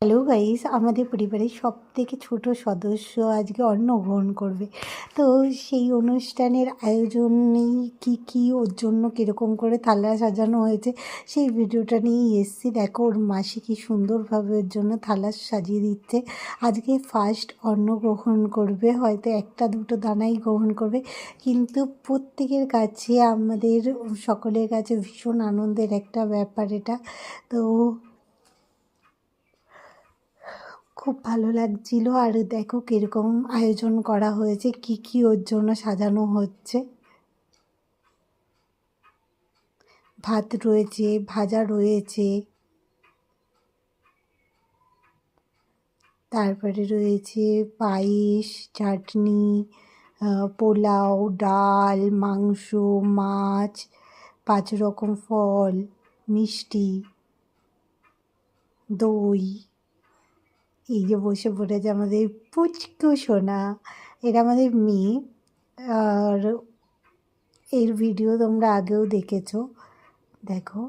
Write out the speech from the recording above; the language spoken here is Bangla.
হ্যালো গাইস, আমাদের পরিবারের সবথেকে ছোট সদস্য আজকে অন্ন গ্রহণ করবে। তো সেই অনুষ্ঠানের আয়োজনেই কী ওর জন্য কীরকম করে থালা সাজানো হয়েছে সেই ভিডিওটা নিয়েই এসেছি। দেখো ওর মাসি কী সুন্দরভাবে ওর জন্য থালা সাজিয়ে দিচ্ছে। আজকে ফার্স্ট অন্ন গ্রহণ করবে, হয়তো একটা দুটো দানাই গ্রহণ করবে, কিন্তু প্রত্যেকের কাছে আমাদের সকলের কাছে ভীষণ আনন্দের একটা ব্যাপার এটা। তো খুব ভালো লাগছিল। আর দেখো কীরকম আয়োজন করা হয়েছে, কী ওর জন্য সাজানো হচ্ছে। ভাত রয়েছে, ভাজা রয়েছে, তারপরে রয়েছে পায়েস, চাটনি, পোলাও, ডাল, মাংস, মাছ, 5 রকম ফল, মিষ্টি, দই। এই যে বসে পড়েছে আমাদের পুচকু সোনা, এটা আমাদের মেয়ে। আর এর ভিডিও তোমরা আগেও দেখেছো, দেখো।